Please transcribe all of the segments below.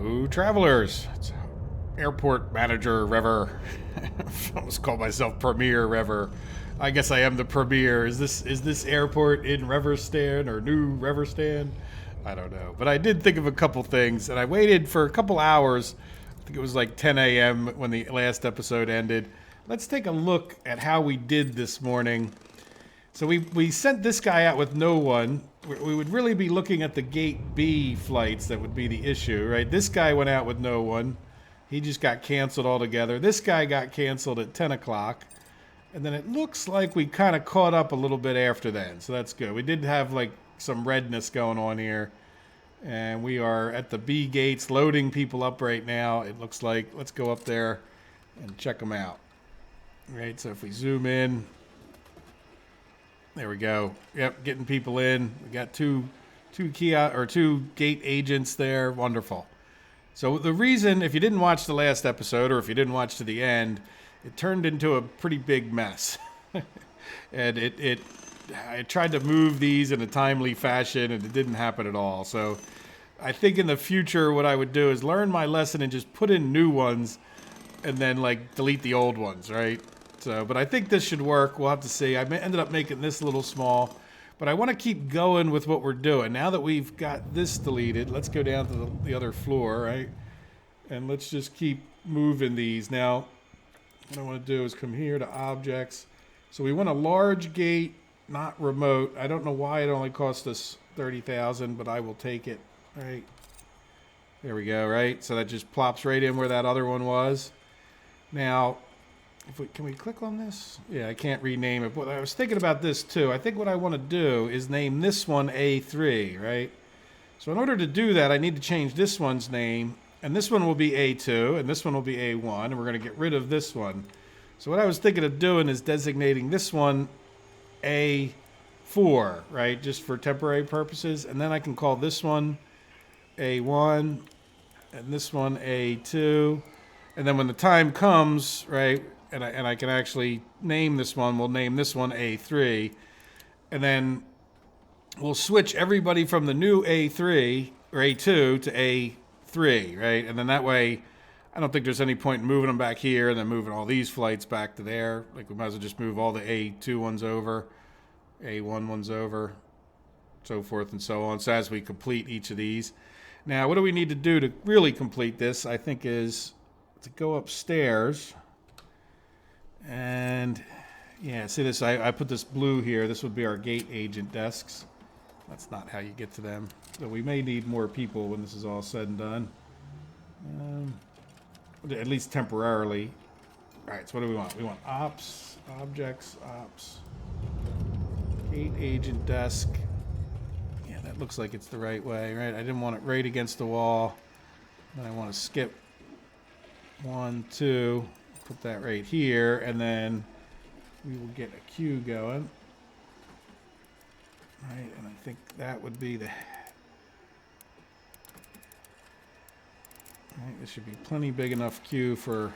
Hello, travelers. It's airport manager Rever. I almost call myself Premier Rever. I guess I am the Premier. Is this airport in Reverstan or New Reverstan? I don't know. But I did think of a couple things, and I waited for a couple hours. I think it was like 10 a.m. when the last episode ended. Let's take a look at how we did this morning. So we sent this guy out with no one. We would really be looking at the Gate B flights that would be the issue, right? This guy went out with no one. He just got canceled altogether. This guy got canceled at 10 o'clock. And then it looks like we kind of caught up a little bit after that. So that's good. We did have like some redness going on here. And we are at the B gates loading people up right now. It looks like, let's go up there and check them out. Right, so if we zoom in, there we go. Yep, getting people in. We got two gate agents there. Wonderful. So the reason, if you didn't watch the last episode or if you didn't watch to the end, it turned into a pretty big mess. And I tried to move these in a timely fashion and it didn't happen at all. So I think in the future what I would do is learn my lesson and just put in new ones and then like delete the old ones, right? So, but I think this should work. We'll have to see. I ended up making this a little small, but I want to keep going with what we're doing. Now that we've got this deleted, let's go down to the other floor, right? And let's just keep moving these. Now, what I want to do is come here to objects. So we want a large gate, not remote. I don't know why it only cost us 30,000, but I will take it, right? There we go, right? So that just plops right in where that other one was. Now, can we click on this? Yeah, I can't rename it, but I was thinking about this too. I think what I want to do is name this one A3, right? So in order to do that, I need to change this one's name, and this one will be A2, and this one will be A1, and we're going to get rid of this one. So what I was thinking of doing is designating this one A4, right, just for temporary purposes, and then I can call this one A1, and this one A2, and then when the time comes, right, and I can actually name this one. We'll name this one A3. And then we'll switch everybody from the new A3 or A2 to A3, right? And then that way, I don't think there's any point in moving them back here and then moving all these flights back to there. Like we might as well just move all the A2 ones over, A1 ones over, so forth and so on. So as we complete each of these. Now, what do we need to do to really complete this, I think, is to go upstairs. And yeah, see this, I put this blue here. This would be our gate agent desks. That's not how you get to them. So we may need more people when this is all said and done. At least temporarily. All right, so what do we want? We want ops, objects, ops, gate agent desk. Yeah, that looks like it's the right way, right? I didn't want it right against the wall. Then I want to skip 1, 2. Put that right here, and then we will get a queue going. Right, and I think that would be the... Right, this should be plenty big enough queue for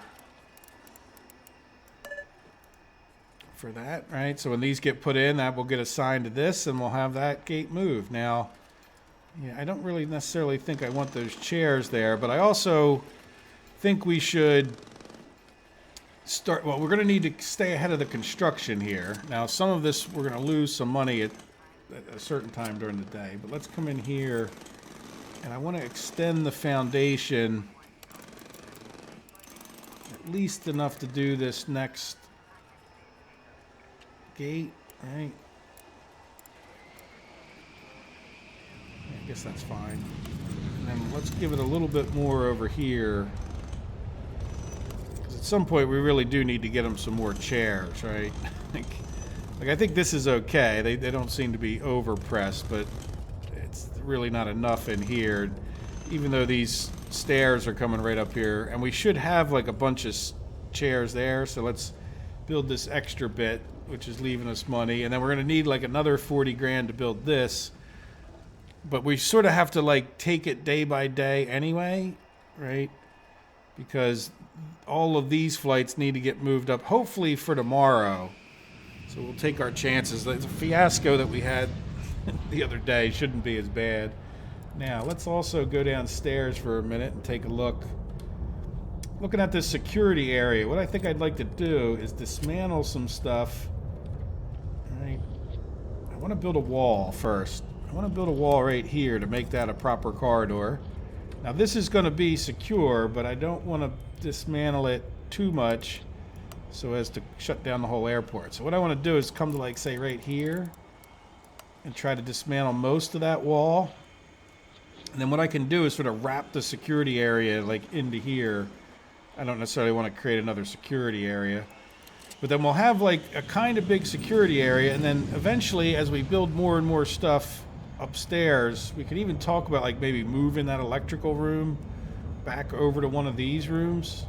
that, right? So when these get put in, that will get assigned to this, and we'll have that gate moved. Now, yeah, I don't really necessarily think I want those chairs there, but I also think we should well, we're going to need to stay ahead of the construction here. Now, some of this, we're going to lose some money at a certain time during the day. But let's come in here, and I want to extend the foundation at least enough to do this next gate, right? I guess that's fine. And then let's give it a little bit more over here. At some point, we really do need to get them some more chairs, right? Like I think this is okay. They don't seem to be overpressed, but it's really not enough in here. Even though these stairs are coming right up here, and we should have like a bunch of chairs there. So let's build this extra bit, which is leaving us money, and then we're going to need like another 40 grand to build this. But we sort of have to like take it day by day anyway, right? Because all of these flights need to get moved up, hopefully for tomorrow. So we'll take our chances. The fiasco that we had the other day shouldn't be as bad. Now, let's also go downstairs for a minute and take a look. Looking at this security area, what I think I'd like to do is dismantle some stuff. Right. I want to build a wall first. I want to build a wall right here to make that a proper corridor. Now, this is going to be secure, but I don't want to dismantle it too much so as to shut down the whole airport. So what I want to do is come to, like, say, right here and try to dismantle most of that wall. And then what I can do is sort of wrap the security area, like, into here. I don't necessarily want to create another security area. But then we'll have, like, a kind of big security area. And then eventually, as we build more and more stuff upstairs, we could even talk about, like, maybe moving that electrical room back over to one of these rooms.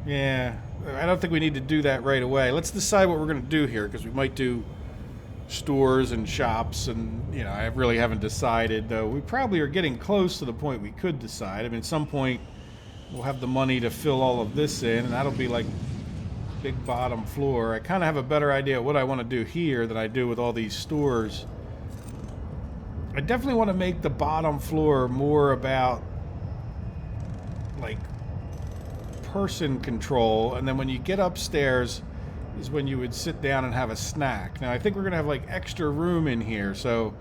Yeah, I don't think we need to do that right away. Let's decide what we're going to do here, because we might do stores and shops, and, you know, I really haven't decided, though. We probably are getting close to the point we could decide. I mean, at some point, we'll have the money to fill all of this in, and that'll be, like, big bottom floor. I kind of have a better idea of what I want to do here than I do with all these stores. I definitely want to make the bottom floor more about, like, person control, and then when you get upstairs is when you would sit down and have a snack. Now, I think we're going to have, like, extra room in here, so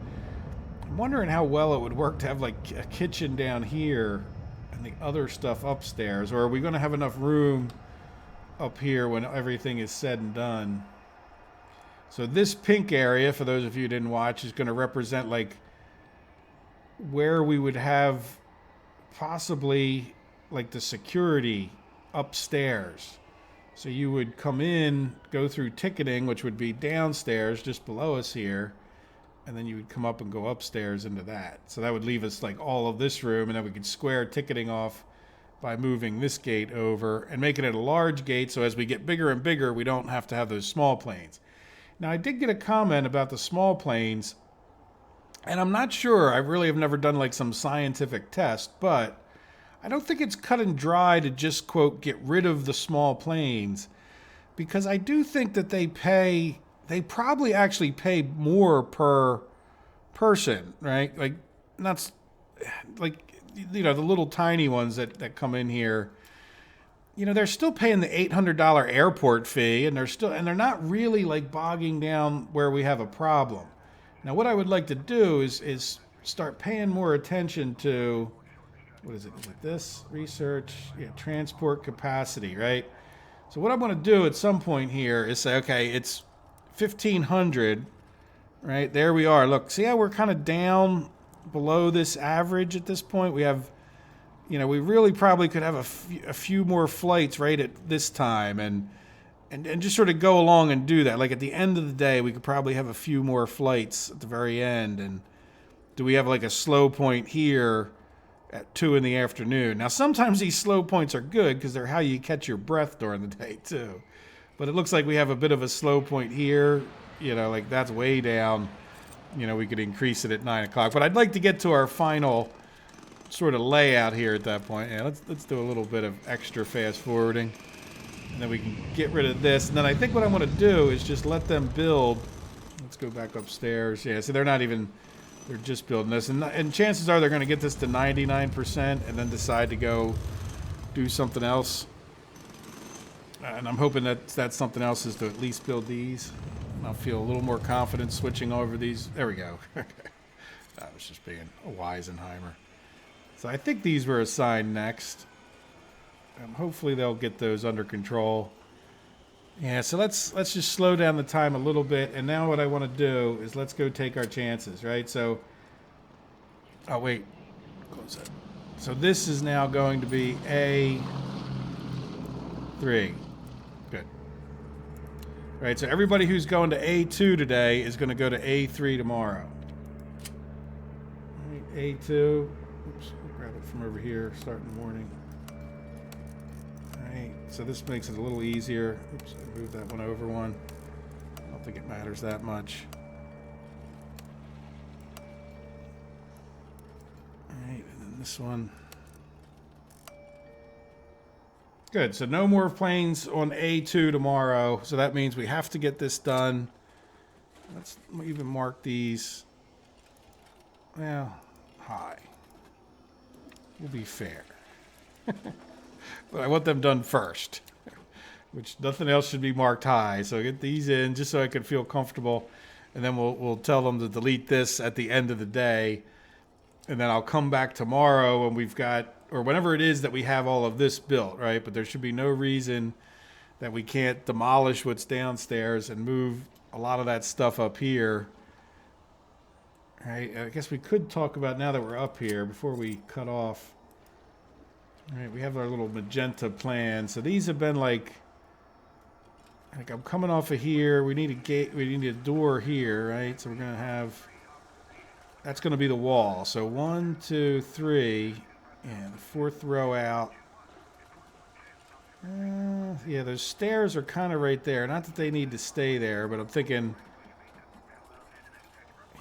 I'm wondering how well it would work to have, like, a kitchen down here and the other stuff upstairs, or are we going to have enough room up here when everything is said and done? So this pink area, for those of you who didn't watch, is going to represent, like, where we would have possibly, like, the security upstairs. So you would come in, go through ticketing, which would be downstairs just below us here, and then you would come up and go upstairs into that. So that would leave us, like, all of this room, and then we could square ticketing off by moving this gate over and making it a large gate, so as we get bigger and bigger, we don't have to have those small planes. Now, I did get a comment about the small planes, and I'm not sure. I really have never done, like, some scientific test, but I don't think it's cut and dry to just, quote, get rid of the small planes, because I do think that they probably actually pay more per person, right? Like, not, like, you know, the little tiny ones that come in here, you know, they're still paying the $800 airport fee, and they're not really, like, bogging down where we have a problem. Now, what I would like to do is start paying more attention to, what is it? Is it this? Research, yeah, transport capacity, right? So what I want to do at some point here is say, okay, it's 1,500, right? There we are. Look, see how we're kind of down below this average at this point? We have, you know, we really probably could have a few more flights right at this time, and just sort of go along and do that. Like, at the end of the day, we could probably have a few more flights at the very end. And do we have, like, a slow point here at 2 in the afternoon? Now, sometimes these slow points are good because they're how you catch your breath during the day, too. But it looks like we have a bit of a slow point here. You know, like, that's way down. You know, we could increase it at 9 o'clock. But I'd like to get to our final sort of layout here at that point. Yeah, let's do a little bit of extra fast forwarding. And then we can get rid of this. And then I think what I want to do is just let them build. Let's go back upstairs. Yeah, so they're just building this. And chances are they're going to get this to 99% and then decide to go do something else. And I'm hoping that something else is to at least build these. And I'll feel a little more confident switching over these. There we go. That was just being a Weisenheimer. So I think these were assigned next. Hopefully they'll get those under control. Yeah, so let's just slow down the time a little bit. And now what I want to do is let's go take our chances, right? So, oh wait, close that. So this is now going to be A3. Good. All right, so everybody who's going to A2 today is going to go to A3 tomorrow. All right, A2. Oops, I'll grab it from over here, start in the morning. So this makes it a little easier. Oops, I moved that one over one. I don't think it matters that much. All right, and then this one. Good, so no more planes on A2 tomorrow. So that means we have to get this done. Let's even mark these. Well, high. We'll be fair. But I want them done first. Which nothing else should be marked high. So get these in just so I can feel comfortable. And then we'll tell them to delete this at the end of the day. And then I'll come back tomorrow when we've got, or whenever it is that we have all of this built, right? But there should be no reason that we can't demolish what's downstairs and move a lot of that stuff up here. Right? I guess we could talk about now that we're up here before we cut off. All right, we have our little magenta plan. So these have been like I'm coming off of here. We need a gate. We need a door here, right? So we're gonna have. That's gonna be the wall. So 1, 2, 3, and the fourth row out. Yeah, those stairs are kind of right there. Not that they need to stay there, but I'm thinking.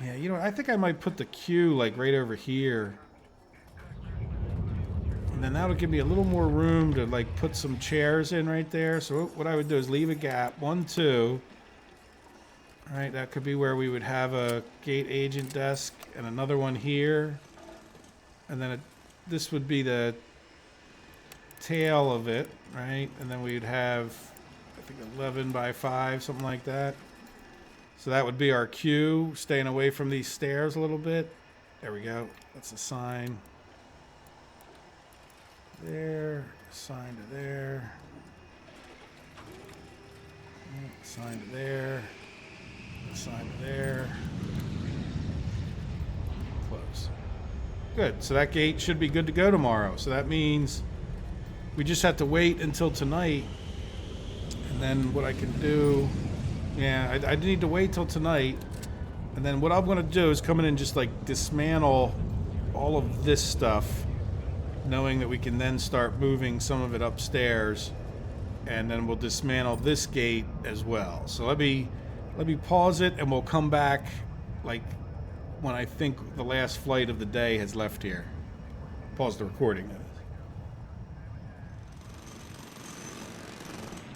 Yeah, you know, I think I might put the queue like right over here. And then that'll give me a little more room to like put some chairs in right there. So what I would do is leave a gap. 1, 2. All right, that could be where we would have a gate agent desk and another one here. And then this would be the tail of it, right? And then we'd have, I think, 11 by 5, something like that. So that would be our queue, staying away from these stairs a little bit. There we go. That's a sign. There, sign to there, sign to there, sign to there, close. Good, so that gate should be good to go tomorrow. So that means we just have to wait until tonight, and then what I can do, yeah, I need to wait till tonight, and then what I'm going to do is come in and just like dismantle all of this stuff, knowing that we can then start moving some of it upstairs, and then we'll dismantle this gate as well. So let me pause it, and we'll come back like when I think the last flight of the day has left here. Pause the recording.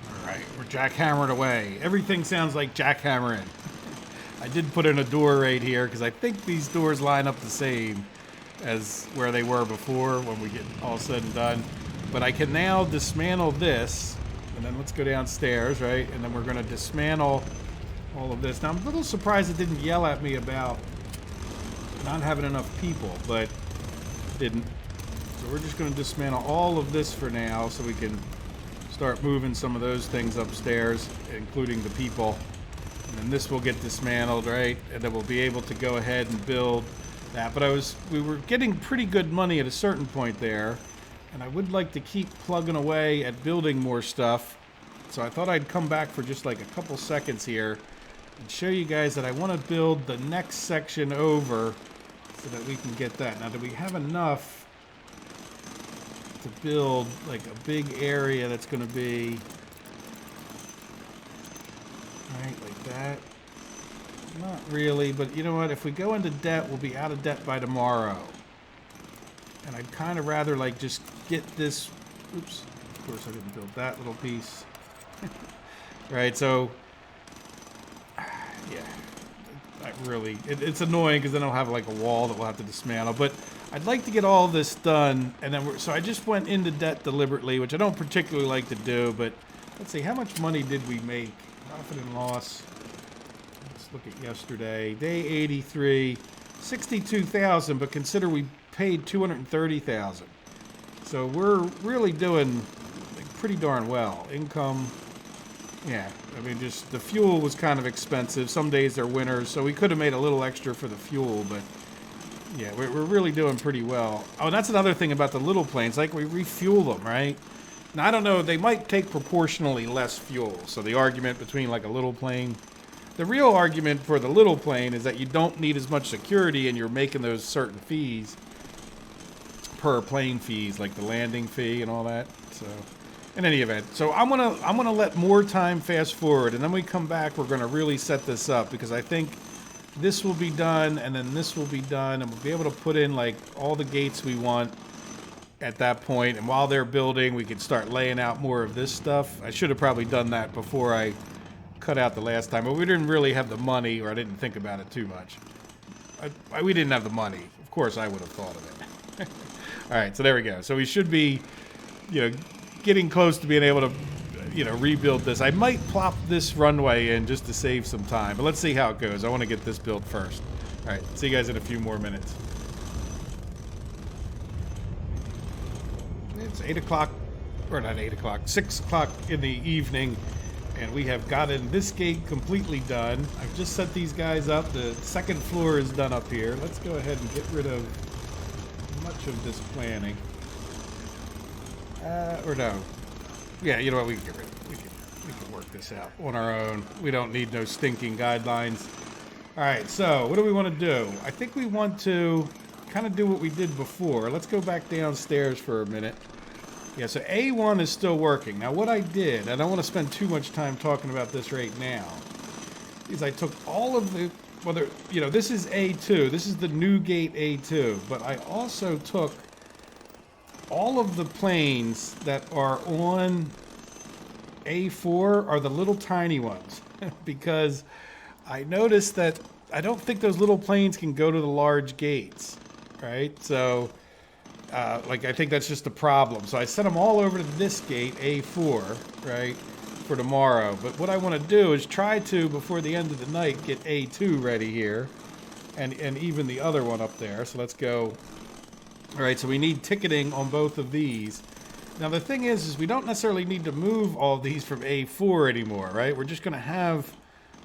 All right, we're jackhammering away. Everything sounds like jackhammering. I did put in a door right here because I think these doors line up the same as where they were before when we get all said and done. But I can now dismantle this, and then let's go downstairs, right? And then we're going to dismantle all of this. Now I'm a little surprised it didn't yell at me about not having enough people, but it didn't. So we're just going to dismantle all of this for now so we can start moving some of those things upstairs, including the people. And then this will get dismantled, right? And then we'll be able to go ahead and build that. But we were getting pretty good money at a certain point there, and I would like to keep plugging away at building more stuff. So I thought I'd come back for just like a couple seconds here and show you guys that I want to build the next section over so that we can get that. Now, do we have enough to build like a big area that's going to be right like that? Not really, but you know what? If we go into debt, we'll be out of debt by tomorrow. And I'd kind of rather like just get this. Oops. Of course, I didn't build that little piece. Right, so yeah, it's annoying because then I'll have like a wall that we'll have to dismantle. But I'd like to get all this done, and then so I just went into debt deliberately, which I don't particularly like to do. But let's see, how much money did we make? Profit and loss. Look at yesterday, day 83, 62,000, but consider we paid 230,000. So we're really doing like pretty darn well. Income, yeah, I mean, just the fuel was kind of expensive. Some days they're winters, so we could have made a little extra for the fuel, but yeah, we're really doing pretty well. Oh, and that's another thing about the little planes, like we refuel them, right? Now, I don't know, they might take proportionally less fuel. So the argument between like a little plane, the real argument for the little plane is that you don't need as much security and you're making those certain fees per plane fees, like the landing fee and all that. So in any event, so I'm gonna let more time fast forward, and then we come back, we're gonna really set this up, because I think this will be done and then this will be done, and we'll be able to put in like all the gates we want at that point. And while they're building, we can start laying out more of this stuff. I should have probably done that before I cut out the last time, but we didn't really have the money, or I didn't think about it too much. We didn't have the money. Of course I would have thought of it. All right, so there we go. So we should be, getting close to being able to, rebuild this. I might plop this runway in just to save some time, but let's see how it goes. I want to get this built first. All right, see you guys in a few more minutes. It's 8 o'clock, or not 8 o'clock, 6 o'clock in the evening, and we have gotten this gate completely done. I've just set these guys up. The second floor is done up here. Let's go ahead and get rid of much of this planning. Or no. Yeah, you know what? We can get rid of it. We can work this out on our own. We don't need no stinking guidelines. All right, so what do we want to do? I think we want to kind of do what we did before. Let's go back downstairs for a minute. Yeah, so A1 is still working. Now, what I did, I don't want to spend too much time talking about this right now, is I took all of the, this is A2. This is the new gate A2. But I also took all of the planes that are on A4 are the little tiny ones. Because I noticed that I don't think those little planes can go to the large gates, right? So, I think that's just a problem. So I sent them all over to this gate, A4, right, for tomorrow. But what I want to do is try to, before the end of the night, get A2 ready here. And even the other one up there. So let's go. All right, so we need ticketing on both of these. Now, the thing is we don't necessarily need to move all of these from A4 anymore, right? We're just going to have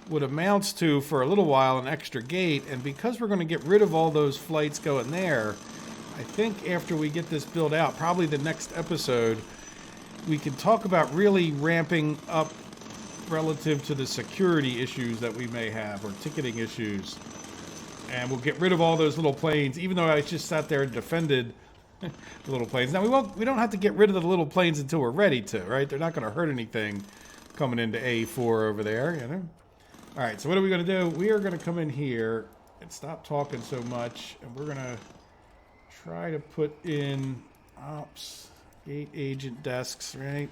what amounts to, for a little while, an extra gate. And because we're going to get rid of all those flights going there, I think after we get this built out, probably the next episode, we can talk about really ramping up relative to the security issues that we may have, or ticketing issues. And we'll get rid of all those little planes, even though I just sat there and defended the little planes. Now, we don't have to get rid of the little planes until we're ready to, right? They're not going to hurt anything coming into A4 over there, All right, so what are we going to do? We are going to come in here and stop talking so much, and we're going to try to put in ops, gate agent desks, right?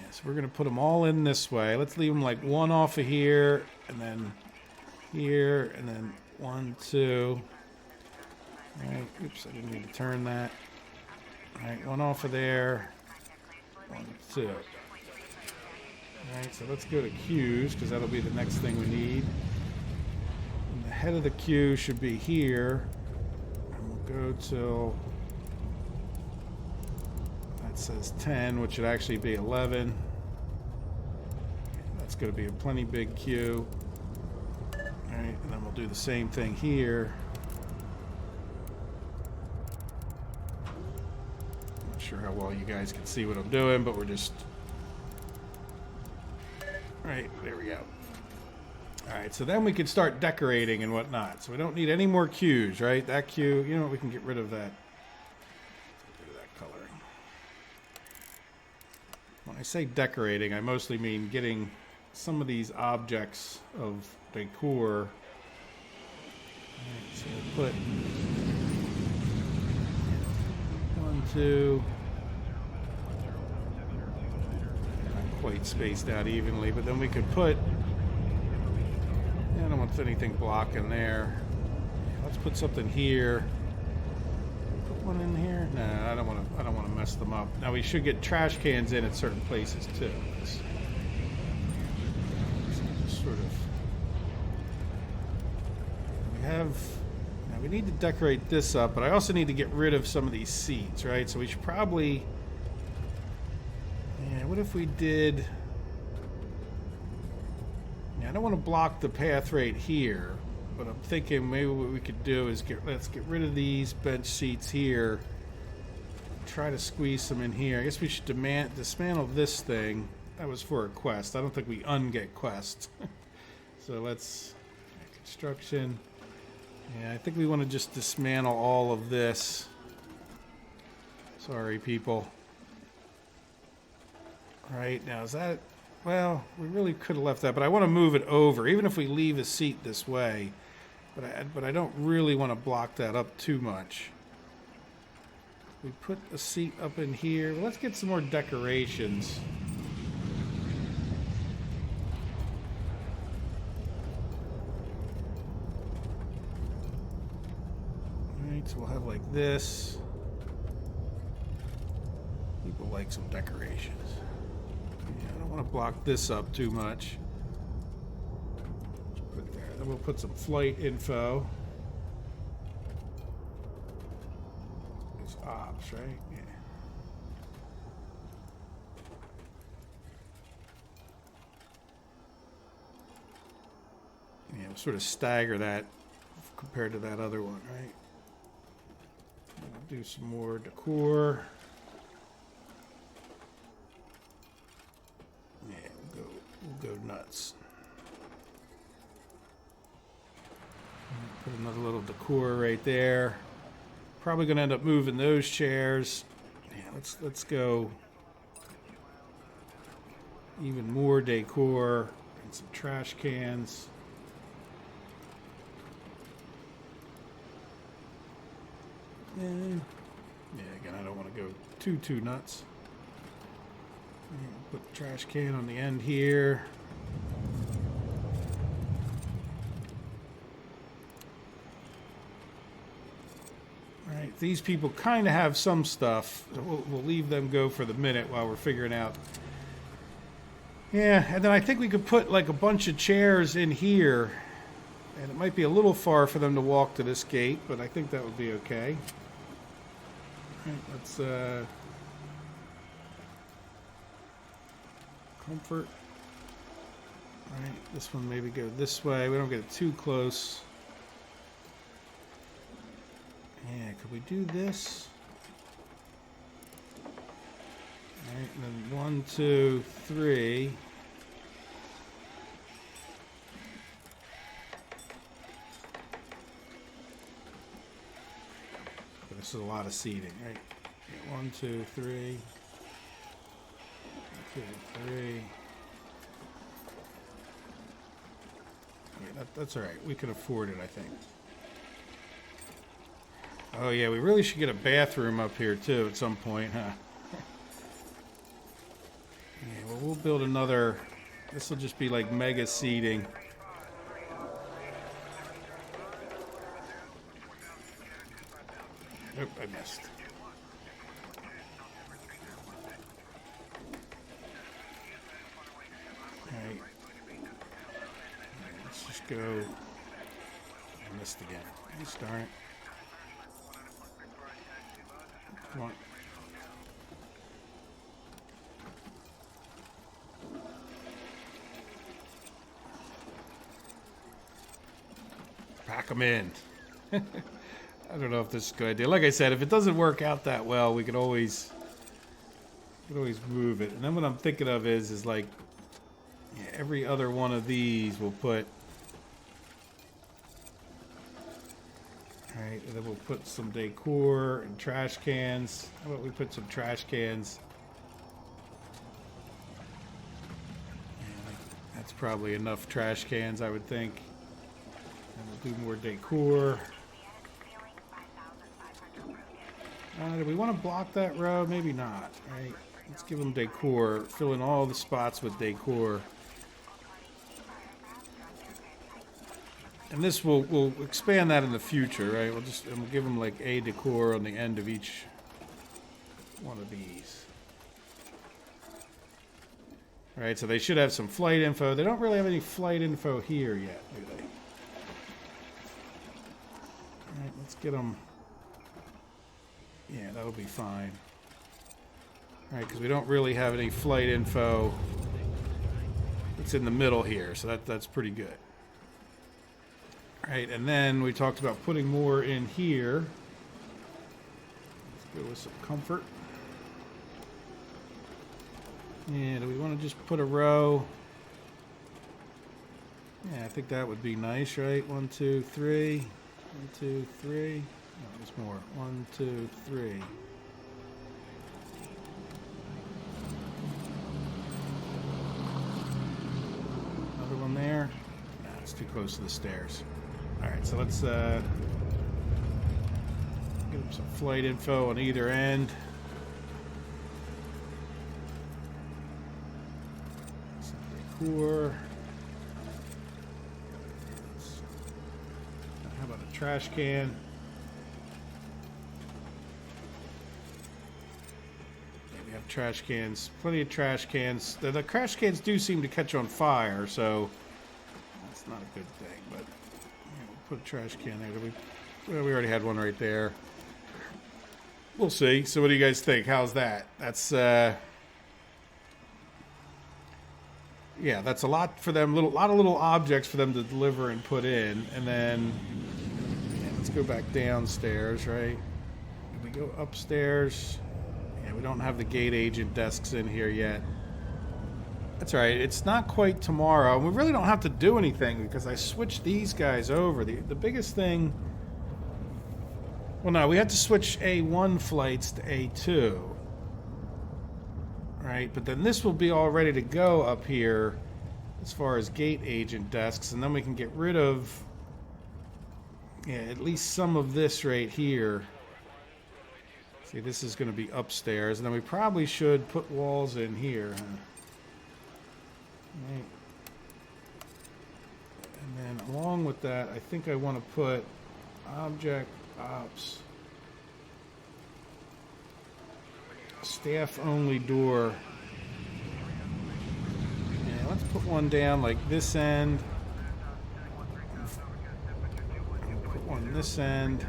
Yes, we're going to put them all in this way. Let's leave them like one off of here, and then here, and then 1, 2. All right, oops, I didn't need to turn that. All right, one off of there, 1, 2. All right, so let's go to queues, because that'll be the next thing we need. And the head of the queue should be here. Go till that says 10, which should actually be 11. That's going to be a plenty big queue. All right, and then we'll do the same thing here. Not sure how well you guys can see what I'm doing, but we're just... All right, there we go. All right, so then we can start decorating and whatnot. So we don't need any more queues, right? That queue, we can get rid of that. Get rid of that coloring. When I say decorating, I mostly mean getting some of these objects of decor. All right, so we'll put 1, 2. Not quite spaced out evenly, but then we could put... I don't want anything blocking there. Let's put something here. Put one in here. No, I don't want to mess them up. Now we should get trash cans in at certain places too. So just sort of. We need to decorate this up, but I also need to get rid of some of these seats, right? So we should probably. Yeah. What if we did? I don't want to block the path right here, but I'm thinking maybe what we could do is let's get rid of these bench seats here. Try to squeeze some in here. I guess we should dismantle this thing. That was for a quest. I don't think we unget quests. So let's construction. Yeah, I think we want to just dismantle all of this. Sorry, people. All right, now is that... Well, we really could have left that, but I want to move it over, even if we leave a seat this way. But I don't really want to block that up too much. We put a seat up in here. Well, let's get some more decorations. Alright, so we'll have like this. People like some decorations. Yeah, I don't want to block this up too much. Just put it there. Then we'll put some flight info. It's ops, right? Yeah. Yeah, we'll sort of stagger that compared to that other one, right? We'll do some more decor. Yeah, we'll go nuts. Put another little decor right there. Probably gonna end up moving those chairs. Yeah, let's go even more decor and some trash cans. Yeah, again, I don't want to go too nuts. Put the trash can on the end here. All right, these people kind of have some stuff. We'll leave them go for the minute while we're figuring out. Yeah, and then I think we could put like a bunch of chairs in here. And it might be a little far for them to walk to this gate, but I think that would be okay. All right, let's comfort. All right, this one maybe go this way. We don't get it too close. Yeah, could we do this? All right, and then 1, 2, 3. This is a lot of seating, right? 1, 2, 3. 1, 2, 3. Yeah, that's all right. We can afford it, I think. Oh yeah, we really should get a bathroom up here too at some point, huh? Yeah, well, we'll build another. This will just be like mega seating. Nope, I missed. Alright. Let's just go. I missed again. Just darn it. Come on. Pack them in. I don't know if this is a good idea. Like I said, if it doesn't work out that well, we could always move it. And then what I'm thinking of is like, yeah, every other one of these we'll put. All right, and then we'll put some decor and trash cans. How about we put some trash cans? Yeah, that's probably enough trash cans, I would think. And we'll do more decor. Do we want to block that row? Maybe not, right? Let's give them decor. Fill in all the spots with decor. And this we'll expand that in the future, right? We'll give them like a decor on the end of each one of these. Right, so they should have some flight info. They don't really have any flight info here yet, do they? All right, let's get them. Yeah, that'll be fine. All right, because we don't really have any flight info. It's in the middle here, so that's pretty good. All right, and then we talked about putting more in here. Let's go with some comfort. Yeah, do we want to just put a row? Yeah, I think that would be nice, right? 1, 2, 3. 1, 2, 3. No, there's more. 1, 2, 3. Another one there. Nah, it's too close to the stairs. All right, so let's give them some flight info on either end. Some decor. How about a trash can? trash cans. Plenty of trash cans. The trash cans do seem to catch on fire, so that's not a good thing. But yeah, we'll put a trash can there. Well, we already had one right there. We'll see. So what do you guys think? How's that? That's yeah, that's a lot for them. Lot of little objects for them to deliver and put in. And then yeah, let's go back downstairs, right? If we go upstairs, yeah, we don't have the gate agent desks in here yet. That's all right. It's not quite tomorrow. We really don't have to do anything because I switched these guys over. The biggest thing. Well, no, we had to switch A1 flights to A2. Right, but then this will be all ready to go up here as far as gate agent desks, and then we can get rid of, yeah, at least some of this right here. See, this is going to be upstairs, and then we probably should put walls in here. Huh? Right. And then along with that, I think I want to put object ops. Staff only door. Yeah, let's put one down like this end. Put one this end.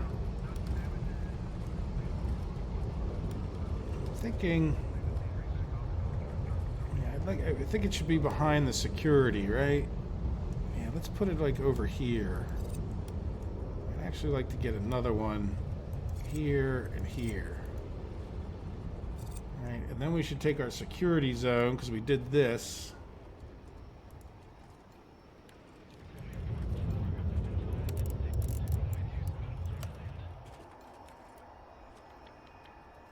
I'm thinking. Yeah, I think it should be behind the security, right? Yeah, let's put it like over here. I'd actually like to get another one here and here. Right, and then we should take our security zone because we did this.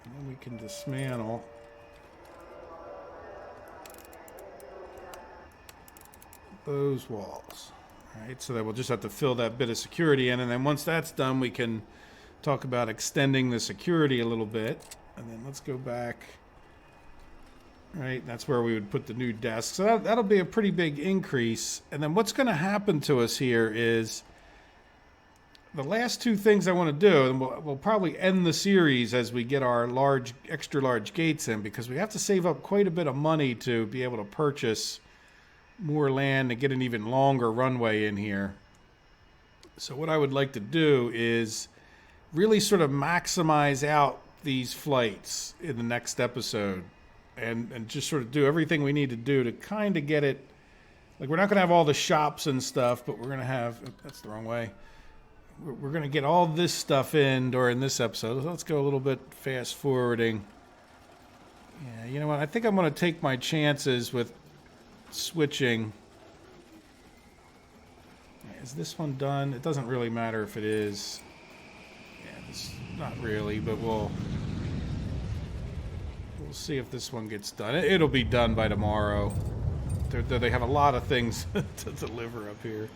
And then we can dismantle. Those walls. Right, so that we'll just have to fill that bit of security in, and then once that's done, we can talk about extending the security a little bit. And then let's go back. Right, that's where we would put the new desk. So that'll be a pretty big increase. And then what's going to happen to us here is the last two things I want to do, and we'll probably end the series as we get our extra large gates in, because we have to save up quite a bit of money to be able to purchase more land and get an even longer runway in here. So what I would like to do is really sort of maximize out these flights in the next episode. And just sort of do everything we need to do to kind of get it. Like, we're not going to have all the shops and stuff, but we're going to have, that's the wrong way. We're going to get all this stuff in during this episode. Let's go a little bit fast forwarding. Yeah, you know what? I think I'm going to take my chances with switching. Is this one done? It doesn't really matter if it is. Yeah, it's not really, but we'll see if this one gets done. It'll be done by tomorrow. They have a lot of things to deliver up here.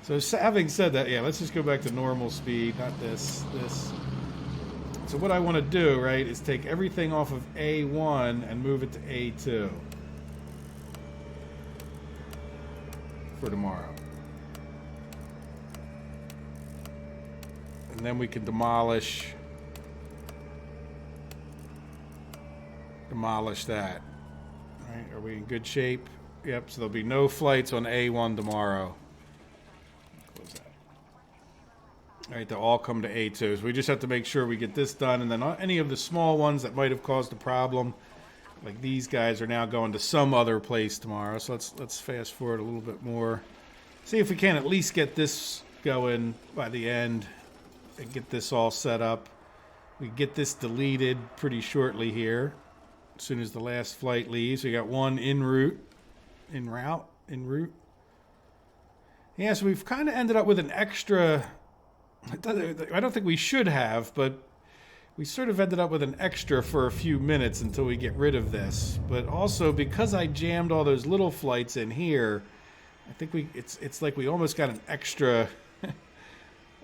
So having said that, yeah, let's just go back to normal speed, not this. So what I want to do, right, is take everything off of A1 and move it to A2 for tomorrow. And then we can demolish that. Right, are we in good shape? Yep, so there'll be no flights on A1 tomorrow. Close that. All right, they'll all come to A2. So we just have to make sure we get this done, and then any of the small ones that might have caused a problem, like these guys, are now going to some other place tomorrow. So let's fast forward a little bit more. See if we can at least get this going by the end and get this all set up. We get this deleted pretty shortly here. As soon as the last flight leaves, we got one en route. Yeah, so we've kind of ended up with an extra. I don't think we should have, but we sort of ended up with an extra for a few minutes until we get rid of this. But also, because I jammed all those little flights in here, I think it's like we almost got an extra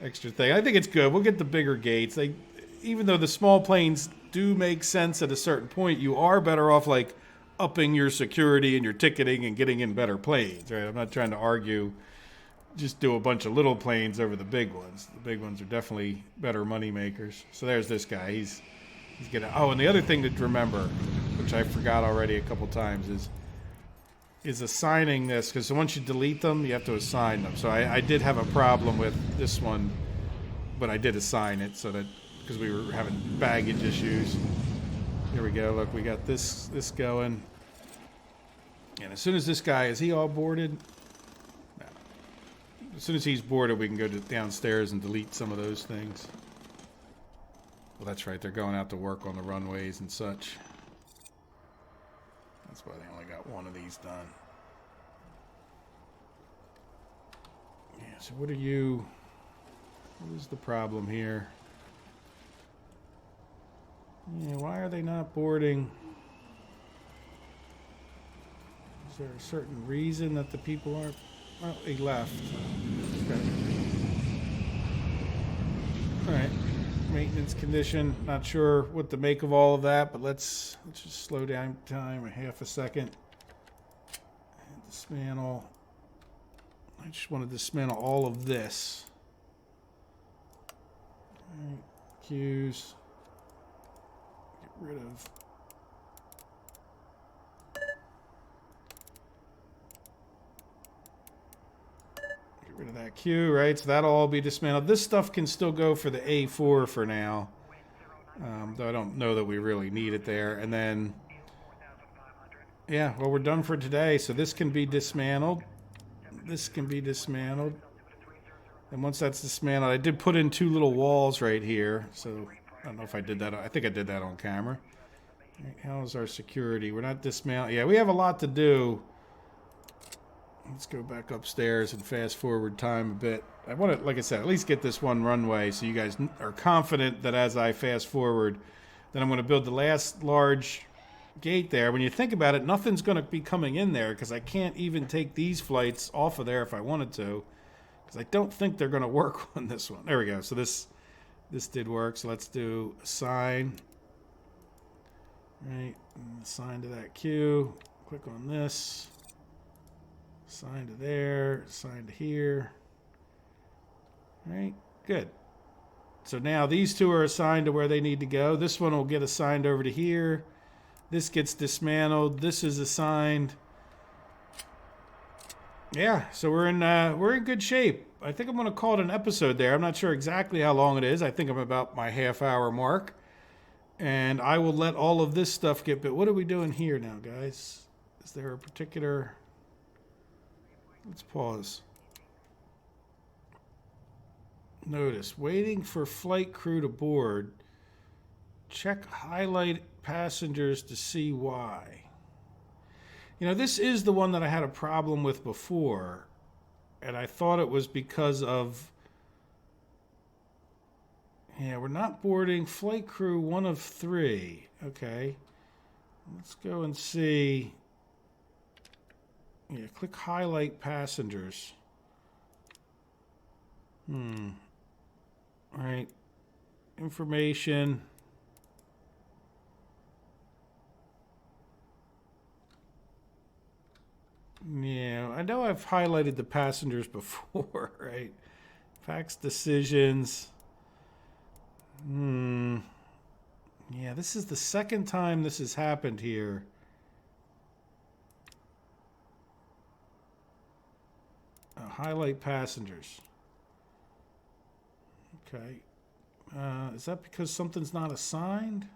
thing. I think it's good. We'll get the bigger gates. Even though the small planes do make sense at a certain point, you are better off like upping your security and your ticketing and getting in better planes, right? I'm not trying to argue just do a bunch of little planes over the big ones. The big ones are definitely better money makers. So there's this guy. He's gonna. Oh, and the other thing to remember, which I forgot already a couple times, is assigning this, because once you delete them, you have to assign them. So I did have a problem with this one, but I did assign it so that, because we were having baggage issues. Here we go. Look, we got this going. And as soon as this guy, is he all boarded? No. As soon as he's boarded, we can go downstairs and delete some of those things. Well, that's right. They're going out to work on the runways and such. That's why they only got one of these done. Yeah, so what is the problem here? Yeah, why are they not boarding? Is there a certain reason that the people aren't? Well, they left. Okay. Alright. Maintenance condition. Not sure what to make of all of that, but let's just slow down time a half a second. And dismantle. I just want to dismantle all of this. Alright. Queues. Get rid of. Get rid of that queue, right? So that'll all be dismantled. This stuff can still go for the A4 for now. Though I don't know that we really need it there. And then, yeah, well, we're done for today. So this can be dismantled. This can be dismantled. And once that's dismantled, I did put in 2 little walls right here. So I don't know if I did that. I think I did that on camera. Right, how is our security? We're not dismantling. Yeah, we have a lot to do. Let's go back upstairs and fast forward time a bit. I want to, like I said, at least get this one runway so you guys are confident that as I fast forward, then I'm going to build the last large gate there. When you think about it, nothing's going to be coming in there because I can't even take these flights off of there if I wanted to, because I don't think they're going to work on this one. There we go. So this did work. So let's do assign. Right, assign to that queue. Click on this. Assign to there. Assign to here. Right, good. So now these 2 are assigned to where they need to go. This one will get assigned over to here. This gets dismantled. This is assigned. Yeah, so we're in good shape. I think I'm going to call it an episode there. I'm not sure exactly how long it is. I think I'm about my half-hour mark. And I will let all of this stuff get built. What are we doing here now, guys? Is there a particular... Let's pause. Notice, waiting for flight crew to board. Check highlight passengers to see why. You know, this is the one that I had a problem with before. And I thought it was because of... Yeah, we're not boarding flight crew 1 of 3. Okay. Let's go and see. Yeah, click highlight passengers. All right. Information. Yeah, I know I've highlighted the passengers before, right? Facts, decisions. Yeah, this is the second time this has happened here. Highlight passengers. Okay. Is that because something's not assigned?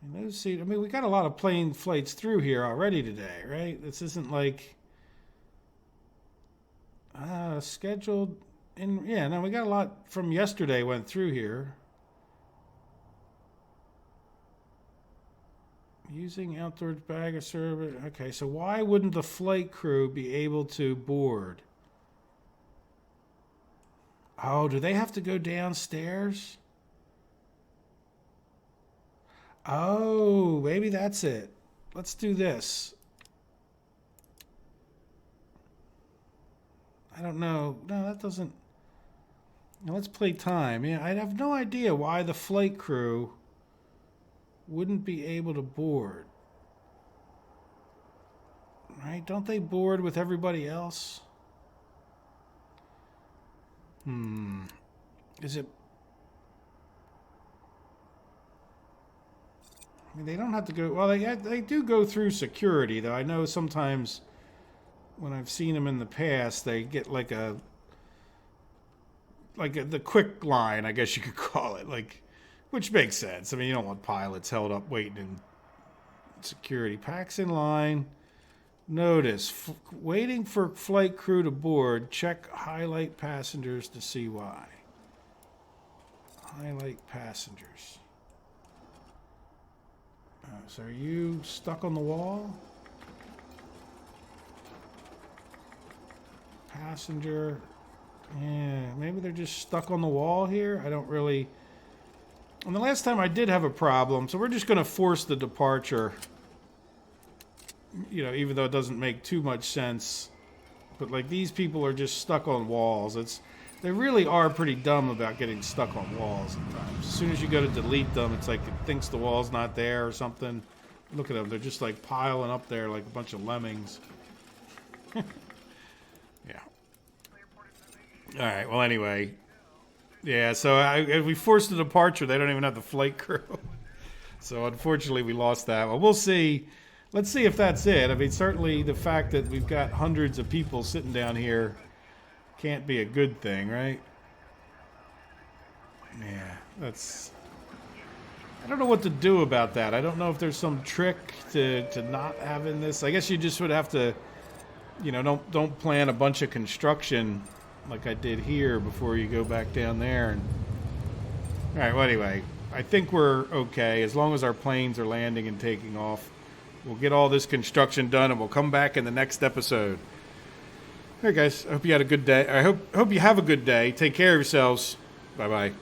I mean, we got a lot of plane flights through here already today, right? This isn't like scheduled in. Yeah, no, we got a lot from yesterday went through here. Using outdoor baggage service. Okay, so why wouldn't the flight crew be able to board? Oh, do they have to go downstairs? Oh, maybe that's it. Let's do this. I don't know. No, that doesn't. Now let's play time. Yeah, I have no idea why the flight crew wouldn't be able to board. Right? Don't they board with everybody else? Is it I mean, they don't have to go... Well, they do go through security, though. I know sometimes when I've seen them in the past, they get the quick line, I guess you could call it, which makes sense. I mean, you don't want pilots held up waiting in security. Packs in line. Notice, waiting for flight crew to board. Check highlight passengers to see why. Highlight passengers. So are you stuck on the wall? Passenger. Yeah, maybe they're just stuck on the wall here. I don't really... And the last time I did have a problem, so we're just going to force the departure. You know, even though it doesn't make too much sense. But, like, these people are just stuck on walls. They really are pretty dumb about getting stuck on walls sometimes. As soon as you go to delete them, it's like it thinks the wall's not there or something. Look at them. They're just, like, piling up there like a bunch of lemmings. Yeah. All right. Well, anyway. Yeah, so if we forced the departure, they don't even have the flight crew. So, unfortunately, we lost that one. We'll see. Let's see if that's it. I mean, certainly the fact that we've got hundreds of people sitting down here can't be a good thing, right? Yeah, that's... I don't know what to do about that. I don't know if there's some trick to not having this. I guess you just would have to, you know, don't plan a bunch of construction like I did here before you go back down there. And all right, well, anyway, I think we're okay. As long as our planes are landing and taking off, we'll get all this construction done, and we'll come back in the next episode. All right, guys, I hope you had a good day. I hope you have a good day. Take care of yourselves. Bye-bye.